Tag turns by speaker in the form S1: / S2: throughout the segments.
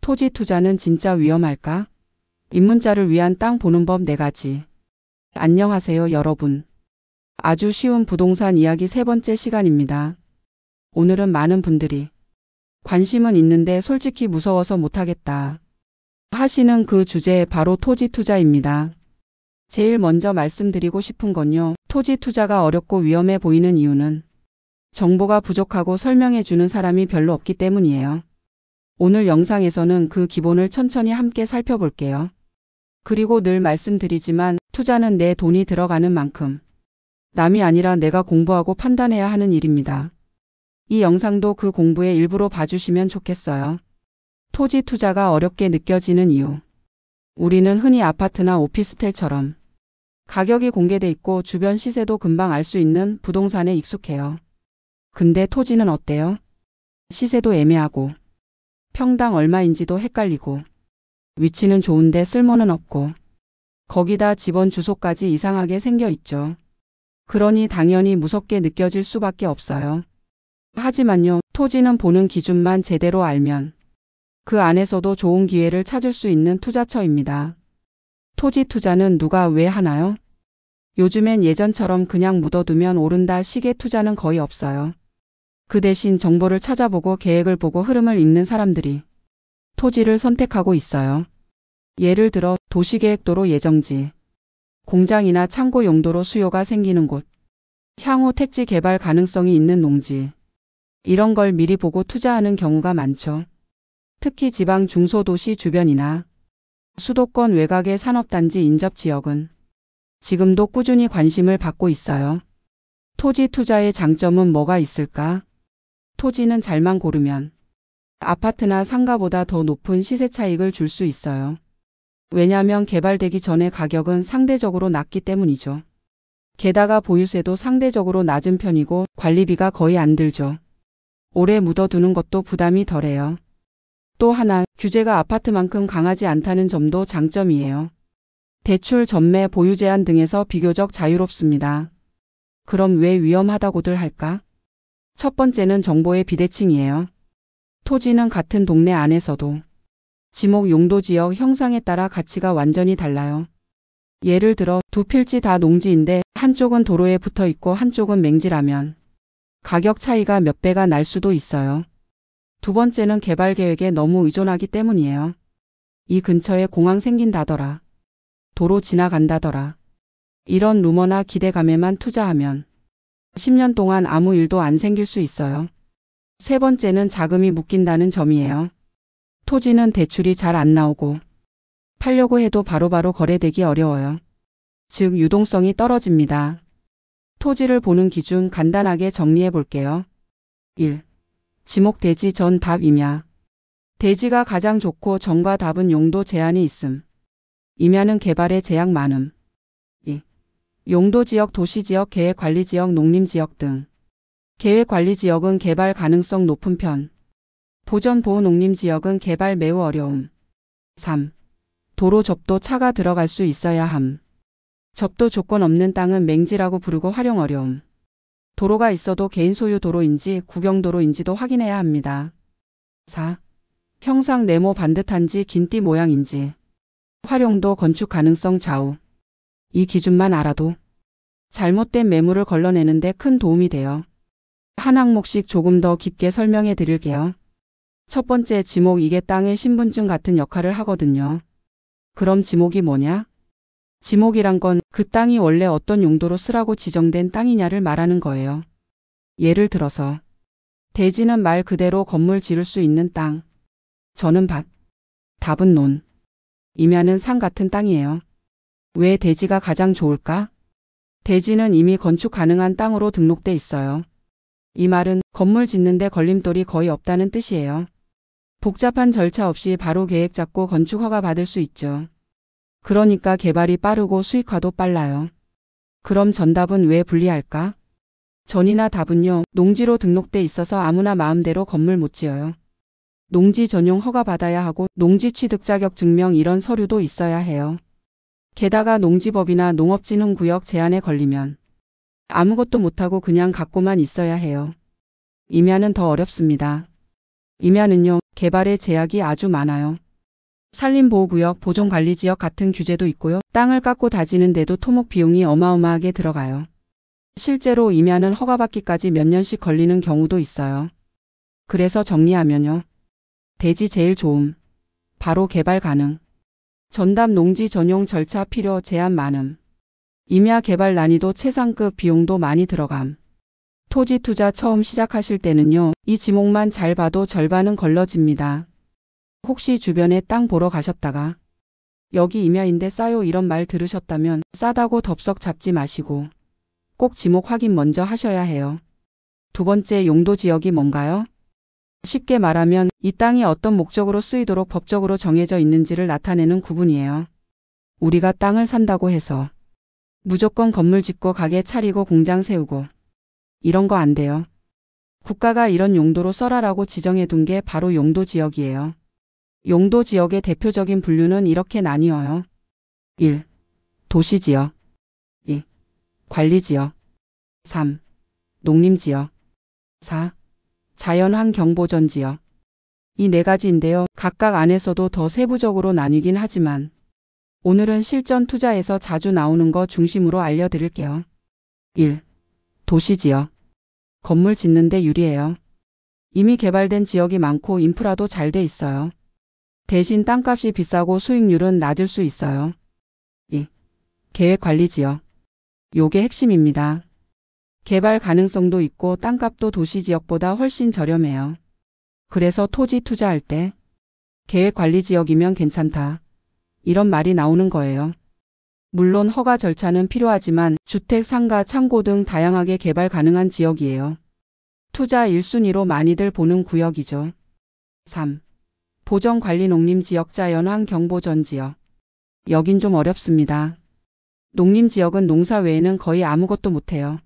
S1: 토지 투자는 진짜 위험할까? 입문자를 위한 땅 보는 법 4가지. 안녕하세요, 여러분. 아주 쉬운 부동산 이야기 3번째 시간입니다. 오늘은 많은 분들이 관심은 있는데 솔직히 무서워서 못하겠다 하시는 그 주제 바로 토지 투자입니다. 제일 먼저 말씀드리고 싶은 건요. 토지 투자가 어렵고 위험해 보이는 이유는 정보가 부족하고 설명해 주는 사람이 별로 없기 때문이에요. 오늘 영상에서는 그 기본을 천천히 함께 살펴볼게요. 그리고 늘 말씀드리지만 투자는 내 돈이 들어가는 만큼 남이 아니라 내가 공부하고 판단해야 하는 일입니다. 이 영상도 그 공부의 일부로 봐주시면 좋겠어요. 토지 투자가 어렵게 느껴지는 이유. 우리는 흔히 아파트나 오피스텔처럼 가격이 공개돼 있고 주변 시세도 금방 알 수 있는 부동산에 익숙해요. 근데 토지는 어때요? 시세도 애매하고 평당 얼마인지도 헷갈리고 위치는 좋은데 쓸모는 없고 거기다 집원 주소까지 이상하게 생겨 있죠. 그러니 당연히 무섭게 느껴질 수밖에 없어요. 하지만요, 토지는 보는 기준만 제대로 알면 그 안에서도 좋은 기회를 찾을 수 있는 투자처입니다. 토지 투자는 누가 왜 하나요? 요즘엔 예전처럼 그냥 묻어두면 오른다 식의 투자는 거의 없어요. 그 대신 정보를 찾아보고 계획을 보고 흐름을 읽는 사람들이 토지를 선택하고 있어요. 예를 들어 도시계획도로 예정지, 공장이나 창고 용도로 수요가 생기는 곳, 향후 택지 개발 가능성이 있는 농지, 이런 걸 미리 보고 투자하는 경우가 많죠. 특히 지방 중소도시 주변이나 수도권 외곽의 산업단지 인접 지역은 지금도 꾸준히 관심을 받고 있어요. 토지 투자의 장점은 뭐가 있을까? 토지는 잘만 고르면 아파트나 상가보다 더 높은 시세 차익을 줄 수 있어요. 왜냐하면 개발되기 전에 가격은 상대적으로 낮기 때문이죠. 게다가 보유세도 상대적으로 낮은 편이고 관리비가 거의 안 들죠. 오래 묻어두는 것도 부담이 덜해요. 또 하나, 규제가 아파트만큼 강하지 않다는 점도 장점이에요. 대출, 전매, 보유 제한 등에서 비교적 자유롭습니다. 그럼 왜 위험하다고들 할까? 첫 번째는 정보의 비대칭이에요. 토지는 같은 동네 안에서도 지목 용도 지역 형상에 따라 가치가 완전히 달라요. 예를 들어 두 필지 다 농지인데 한쪽은 도로에 붙어 있고 한쪽은 맹지라면 가격 차이가 몇 배가 날 수도 있어요. 두 번째는 개발 계획에 너무 의존하기 때문이에요. 이 근처에 공항 생긴다더라. 도로 지나간다더라. 이런 루머나 기대감에만 투자하면 10년 동안 아무 일도 안 생길 수 있어요. 세 번째는 자금이 묶인다는 점이에요. 토지는 대출이 잘 안 나오고 팔려고 해도 바로바로 거래되기 어려워요. 즉 유동성이 떨어집니다. 토지를 보는 기준 간단하게 정리해 볼게요. 1. 지목 대지 전 답 임야. 대지가 가장 좋고 전과 답은 용도 제한이 있음. 임야는 개발에 제약 많음. 2. 용도지역 도시지역 계획관리지역 농림지역 등. 계획관리지역은 개발 가능성 높은 편. 보전보호 농림지역은 개발 매우 어려움. 3. 도로 접도 차가 들어갈 수 있어야 함. 접도 조건 없는 땅은 맹지라고 부르고 활용 어려움. 도로가 있어도 개인 소유 도로인지 국영도로인지도 확인해야 합니다. 4. 형상 네모 반듯한지 긴띠 모양인지. 활용도 건축 가능성 좌우. 이 기준만 알아도 잘못된 매물을 걸러내는데 큰 도움이 돼요. 한 항목씩 조금 더 깊게 설명해 드릴게요. 첫 번째, 지목. 이게 땅의 신분증 같은 역할을 하거든요. 그럼 지목이 뭐냐? 지목이란 건 그 땅이 원래 어떤 용도로 쓰라고 지정된 땅이냐를 말하는 거예요. 예를 들어서 대지는 말 그대로 건물 지을 수 있는 땅. 저는 밭. 답은 논. 임야는 산 같은 땅이에요. 왜 대지가 가장 좋을까? 대지는 이미 건축 가능한 땅으로 등록돼 있어요. 이 말은 건물 짓는데 걸림돌이 거의 없다는 뜻이에요. 복잡한 절차 없이 바로 계획 잡고 건축 허가 받을 수 있죠. 그러니까 개발이 빠르고 수익화도 빨라요. 그럼 전답은 왜 불리할까? 전이나 답은요, 농지로 등록돼 있어서 아무나 마음대로 건물 못 지어요. 농지 전용 허가 받아야 하고 농지 취득 자격 증명 이런 서류도 있어야 해요. 게다가 농지법이나 농업진흥구역 제한에 걸리면 아무것도 못하고 그냥 갖고만 있어야 해요. 임야는 더 어렵습니다. 임야는요, 개발의 제약이 아주 많아요. 산림보호구역, 보존관리지역 같은 규제도 있고요. 땅을 깎고 다지는데도 토목 비용이 어마어마하게 들어가요. 실제로 임야는 허가받기까지 몇 년씩 걸리는 경우도 있어요. 그래서 정리하면요. 대지 제일 좋음. 바로 개발 가능. 전담 농지 전용 절차 필요 제한 많음. 임야 개발 난이도 최상급 비용도 많이 들어감. 토지 투자 처음 시작하실 때는요. 이 지목만 잘 봐도 절반은 걸러집니다. 혹시 주변에 땅 보러 가셨다가 여기 임야인데 싸요 이런 말 들으셨다면 싸다고 덥석 잡지 마시고 꼭 지목 확인 먼저 하셔야 해요. 두 번째, 용도 지역이 뭔가요? 쉽게 말하면 이 땅이 어떤 목적으로 쓰이도록 법적으로 정해져 있는지를 나타내는 구분이에요. 우리가 땅을 산다고 해서 무조건 건물 짓고 가게 차리고 공장 세우고 이런 거 안 돼요. 국가가 이런 용도로 써라라고 지정해 둔 게 바로 용도 지역이에요. 용도 지역의 대표적인 분류는 이렇게 나뉘어요. 1. 도시지역. 2. 관리지역. 3. 농림지역. 4. 자연환경보전지역. 이 네 가지인데요. 각각 안에서도 더 세부적으로 나뉘긴 하지만 오늘은 실전 투자에서 자주 나오는 거 중심으로 알려드릴게요. 1. 도시지역. 건물 짓는데 유리해요. 이미 개발된 지역이 많고 인프라도 잘 돼 있어요. 대신 땅값이 비싸고 수익률은 낮을 수 있어요. 2. 계획관리지역. 요게 핵심입니다. 개발 가능성도 있고 땅값도 도시지역보다 훨씬 저렴해요. 그래서 토지 투자할 때 계획관리지역이면 괜찮다. 이런 말이 나오는 거예요. 물론 허가 절차는 필요하지만 주택, 상가, 창고 등 다양하게 개발 가능한 지역이에요. 투자 1순위로 많이들 보는 구역이죠. 3. 보전관리농림지역, 자연환경보전지역. 여긴 좀 어렵습니다. 농림지역은 농사 외에는 거의 아무것도 못해요.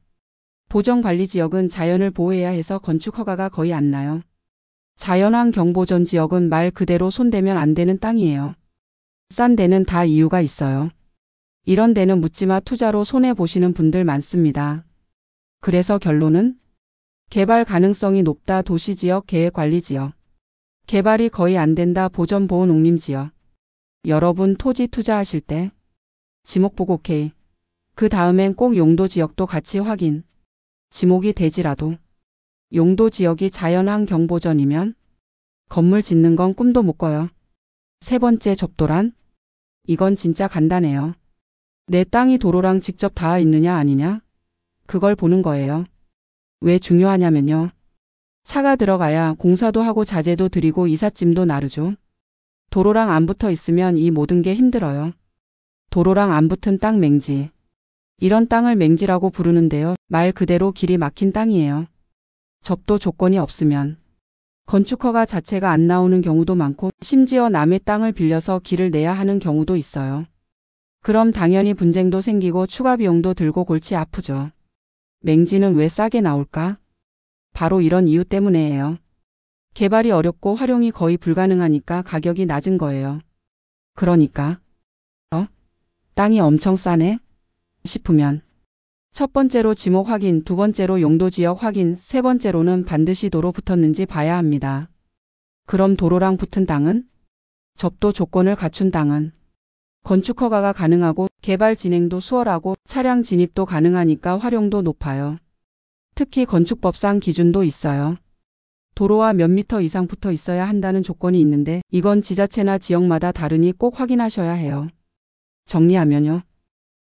S1: 보전관리지역은 자연을 보호해야 해서 건축 허가가 거의 안 나요. 자연환경보전지역은 말 그대로 손대면 안 되는 땅이에요. 싼 데는 다 이유가 있어요. 이런 데는 묻지마 투자로 손해보시는 분들 많습니다. 그래서 결론은 개발 가능성이 높다 도시지역, 계획관리지역. 개발이 거의 안 된다 보전보호농림지역. 여러분 토지 투자하실 때 지목 보고 오케이. 그 다음엔 꼭 용도지역도 같이 확인. 지목이 되지라도 용도지역이 자연환경보전이면 건물 짓는 건 꿈도 못 꿔요. 세 번째, 접도란. 이건 진짜 간단해요. 내 땅이 도로랑 직접 닿아 있느냐 아니냐? 그걸 보는 거예요. 왜 중요하냐면요. 차가 들어가야 공사도 하고 자재도 들이고 이삿짐도 나르죠. 도로랑 안 붙어 있으면 이 모든 게 힘들어요. 도로랑 안 붙은 땅 맹지. 이런 땅을 맹지라고 부르는데요. 말 그대로 길이 막힌 땅이에요. 접도 조건이 없으면 건축허가 자체가 안 나오는 경우도 많고 심지어 남의 땅을 빌려서 길을 내야 하는 경우도 있어요. 그럼 당연히 분쟁도 생기고 추가 비용도 들고 골치 아프죠. 맹지는 왜 싸게 나올까? 바로 이런 이유 때문에예요. 개발이 어렵고 활용이 거의 불가능하니까 가격이 낮은 거예요. 그러니까 땅이 엄청 싸네? 싶으면 첫 번째로 지목 확인, 두 번째로 용도지역 확인, 세 번째로는 반드시 도로 붙었는지 봐야 합니다. 그럼 도로랑 붙은 땅은? 접도 조건을 갖춘 땅은? 건축허가가 가능하고 개발 진행도 수월하고 차량 진입도 가능하니까 활용도 높아요. 특히 건축법상 기준도 있어요. 도로와 몇 미터 이상 붙어 있어야 한다는 조건이 있는데 이건 지자체나 지역마다 다르니 꼭 확인하셔야 해요. 정리하면요.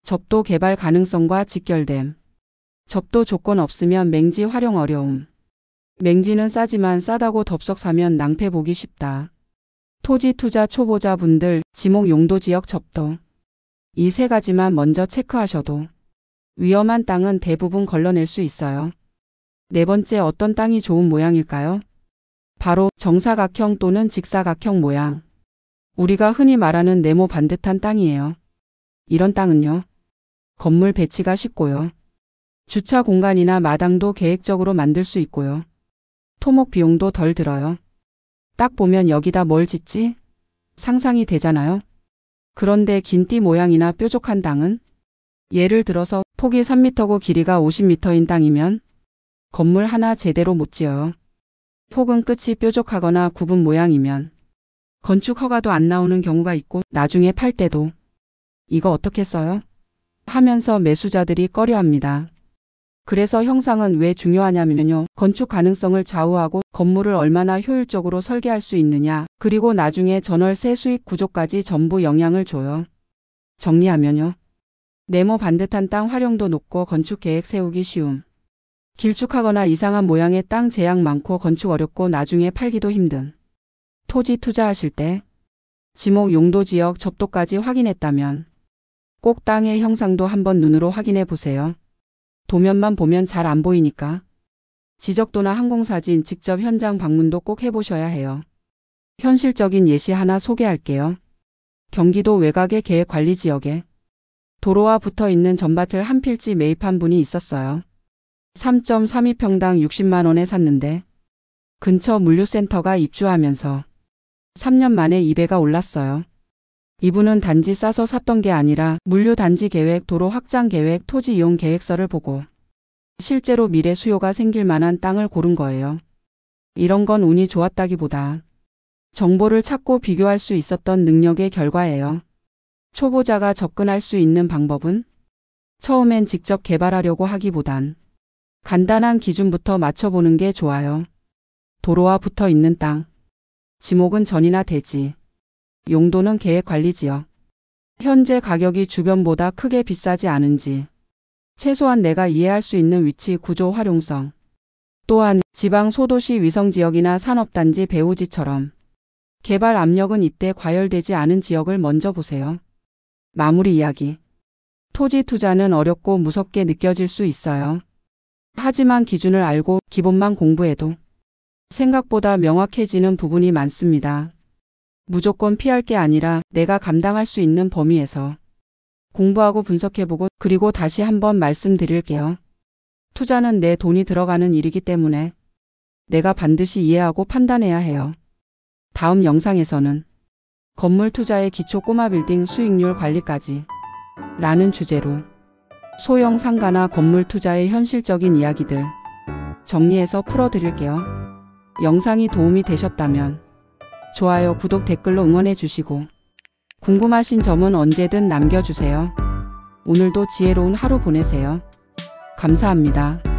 S1: 접도 개발 가능성과 직결됨. 접도 조건 없으면 맹지 활용 어려움. 맹지는 싸지만 싸다고 덥석 사면 낭패 보기 쉽다. 토지 투자 초보자분들 지목 용도지역 접도. 이 세 가지만 먼저 체크하셔도 위험한 땅은 대부분 걸러낼 수 있어요. 네 번째, 어떤 땅이 좋은 모양일까요? 바로 정사각형 또는 직사각형 모양. 우리가 흔히 말하는 네모 반듯한 땅이에요. 이런 땅은요. 건물 배치가 쉽고요. 주차 공간이나 마당도 계획적으로 만들 수 있고요. 토목 비용도 덜 들어요. 딱 보면 여기다 뭘 짓지? 상상이 되잖아요. 그런데 긴띠 모양이나 뾰족한 땅은? 예를 들어서 폭이 3m고 길이가 50m인 땅이면 건물 하나 제대로 못 지어요. 혹은 끝이 뾰족하거나 굽은 모양이면 건축 허가도 안 나오는 경우가 있고 나중에 팔 때도 이거 어떻게 써요? 하면서 매수자들이 꺼려합니다. 그래서 형상은 왜 중요하냐면요. 건축 가능성을 좌우하고 건물을 얼마나 효율적으로 설계할 수 있느냐, 그리고 나중에 전월세 수익 구조까지 전부 영향을 줘요. 정리하면요. 네모 반듯한 땅 활용도 높고 건축 계획 세우기 쉬움. 길쭉하거나 이상한 모양의 땅 제약 많고 건축 어렵고 나중에 팔기도 힘든. 토지 투자하실 때 지목 용도 지역 접도까지 확인했다면 꼭 땅의 형상도 한번 눈으로 확인해 보세요. 도면만 보면 잘 안 보이니까. 지적도나 항공사진, 직접 현장 방문도 꼭 해보셔야 해요. 현실적인 예시 하나 소개할게요. 경기도 외곽의 계획관리지역에 도로와 붙어있는 전밭을 한 필지 매입한 분이 있었어요. 3.32평당 60만 원에 샀는데 근처 물류센터가 입주하면서 3년 만에 2배가 올랐어요. 이분은 단지 싸서 샀던 게 아니라 물류 단지 계획, 도로 확장 계획, 토지 이용 계획서를 보고 실제로 미래 수요가 생길 만한 땅을 고른 거예요. 이런 건 운이 좋았다기보다 정보를 찾고 비교할 수 있었던 능력의 결과예요. 초보자가 접근할 수 있는 방법은 처음엔 직접 개발하려고 하기보단 간단한 기준부터 맞춰보는 게 좋아요. 도로와 붙어 있는 땅. 지목은 전이나 대지. 용도는 계획관리지역. 현재 가격이 주변보다 크게 비싸지 않은지. 최소한 내가 이해할 수 있는 위치, 구조, 활용성. 또한 지방 소도시 위성지역이나 산업단지 배후지처럼 개발 압력은 이때 과열되지 않은 지역을 먼저 보세요. 마무리 이야기. 토지 투자는 어렵고 무섭게 느껴질 수 있어요. 하지만 기준을 알고 기본만 공부해도 생각보다 명확해지는 부분이 많습니다. 무조건 피할 게 아니라 내가 감당할 수 있는 범위에서 공부하고 분석해보고, 그리고 다시 한번 말씀드릴게요. 투자는 내 돈이 들어가는 일이기 때문에 내가 반드시 이해하고 판단해야 해요. 다음 영상에서는 건물 투자의 기초, 꼬마 빌딩 수익률 관리까지 라는 주제로 소형 상가나 건물 투자의 현실적인 이야기들 정리해서 풀어드릴게요. 영상이 도움이 되셨다면 좋아요, 구독, 댓글로 응원해 주시고 궁금하신 점은 언제든 남겨주세요. 오늘도 지혜로운 하루 보내세요. 감사합니다.